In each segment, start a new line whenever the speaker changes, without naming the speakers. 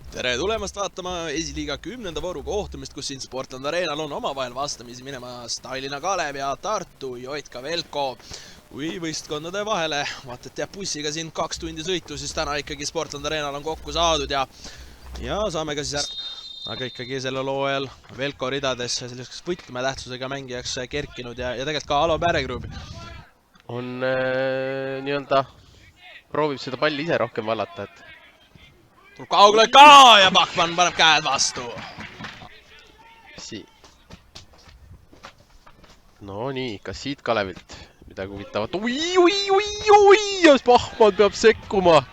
Tere tulemast vaatama esiliiga 10. vooru kohtumist, kus siin Sportland Arenal on omavahel vastamisi minemas Tallinna Kalev ja Tartu Joitka Velko. Kui võistkondade vahele vaata, et jääb bussiga siin 2 tundi sõitu, siis täna ikkagi Sportland Arenal on kokku saadud ja saame ka siis aga ikkagi sellel hooajal Velko ridades selliseks võtmetähtsusega mängijaks kerkinud ja tegelikult ka Alo Päregrupp
on nii-öelda proovib seda palli ise rohkem vallata, et
tuleb kaugele ka ja Bachmann paneb käed vastu.
No nii, kas siit Kalevilt midagi huvitavat? Oi, ja Bachmann peab sekkuma.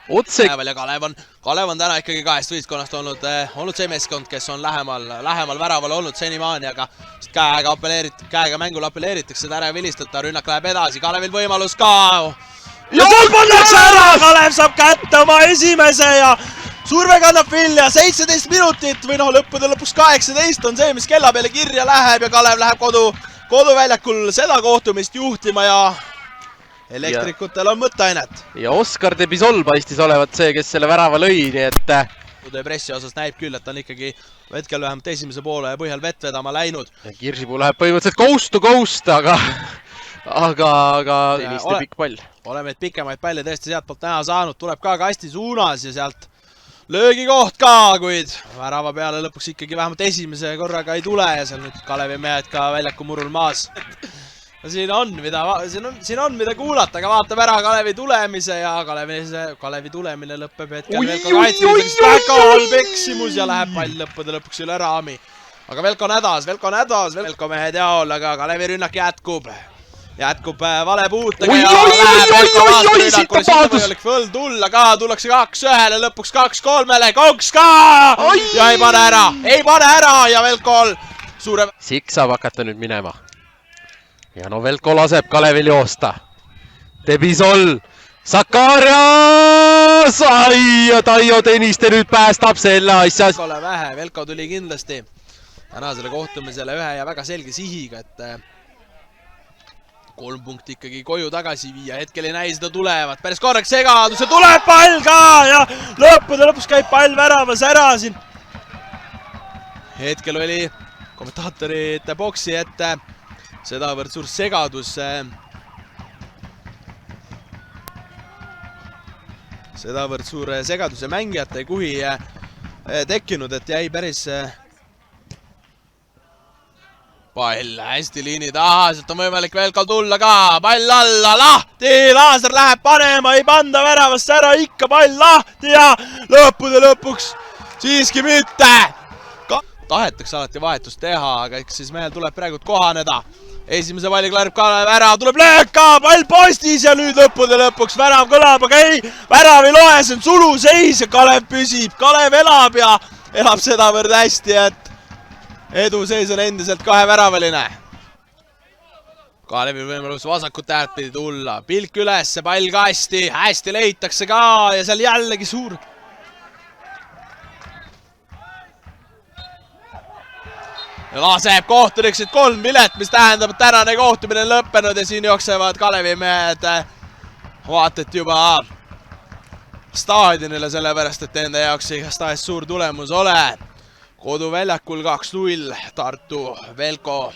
Otse.
Ja Kalev on täna ikkagi 2 võistkonnast olnud see meeskond, kes on lähemal väravale olnud senimaani, aga käega mängul apelleeritakse, täna vilistata, rünnak läheb edasi, Kalevil võimalus ka. Ja kuul pannakse ära, Kalev saab kätte oma esimese ja surve kannab vilja, 17 minutit või lõppude lõpuks 18 on see, mis kella peale kirja läheb ja Kalev läheb koduväljakul seda kohtumist juhtima ja elektrikutel on mõtteainet.
Ja Oskar Debisol paistis olevat see, kes selle värava lõi, nii et
pressi osas näib küll, et on ikkagi hetkel vähemalt esimese poole põhjal vett vedama läinud.
Ja Kirsipuu läheb põhimõtteliselt coast to coast, aga selliste pikk pall.
Oleme et pikemaid palle tõesti sealt poolt näha saanud, tuleb ka kasti suunas ja sealt löögikoht ka, kuid värava peale lõpuks ikkagi vähemalt esimese korraga ei tule ja seal nüüd Kalevi mehed ka väljaku murul maas. Siin on mida kuulata, aga vaatab ära Kalevi tulemise ja Kalevi tulemine lõppeb hetkel Velko kaitsmiseks väga halb eksimus ja läheb pall lõppude lõpuks üle raami. Aga Velko on hädas, Velko mehed jaol, aga Kalevi rünnak jätkub vale puutega ja läheb Velko vastu rünnakule, siit on võimalik võld tulla ka, tullakse 2-1, lõpuks 2-3, konks ka ja ei pane ära ja Velkol suure...
Sikk saab hakata nüüd minema. Ja no Velko laseb Kalevil joosta. Debisol, Sakarias, ja Taio Tõniste nüüd päästab selle asja.
Velkole vähe, Velko tuli kindlasti tänasele kohtumisele ühe ja väga selge sihiga, et 3 punkti ikkagi koju tagasi viia, hetkel ei näi seda tulevat, päris korraks segadus ja tuleb pall ka ja lõppude lõpuks käib pall väravas ära siin. Hetkel oli kommentaatorite boksi ette sedavõrd suur segadus. Sedavõrd suur segaduse mängijate kuhi tekkinud, et jäi päris pall hästi liini taha, sealt on võimalik Velkol tulla ka, pall alla, lahti, Laaser läheb panema, ei panda väravast ära, ikka pall lahti ja lõppude lõpuks siiski mitte. Tahetakse alati vahetust teha, aga eks siis mehel tuleb praegu kohaneda. Esimese palli klaarib Kalev ära, tuleb löök ka, pall postis ja nüüd lõppude lõpuks värav kõlab, aga ei, värav ei loe, see on suluseis ja Kalev püsib, Kalev elab ja elab sedavõrd hästi, et eduseis on endiselt 2-väravaline. Kalevil võimalus vasakut äärt pidi tulla, pilk üles, pall kasti, hästi leitakse ka ja seal jällegi suur. Ja laseb kohtuniksid 3 pilet, mis tähendab, et tänane kohtumine on lõppenud ja siin jooksevad Kalevi mehed vaatet juba staadionile, sellepärast et enda jaoks igastahes suur tulemus ole. Koduväljakul 2-0 Tartu Velko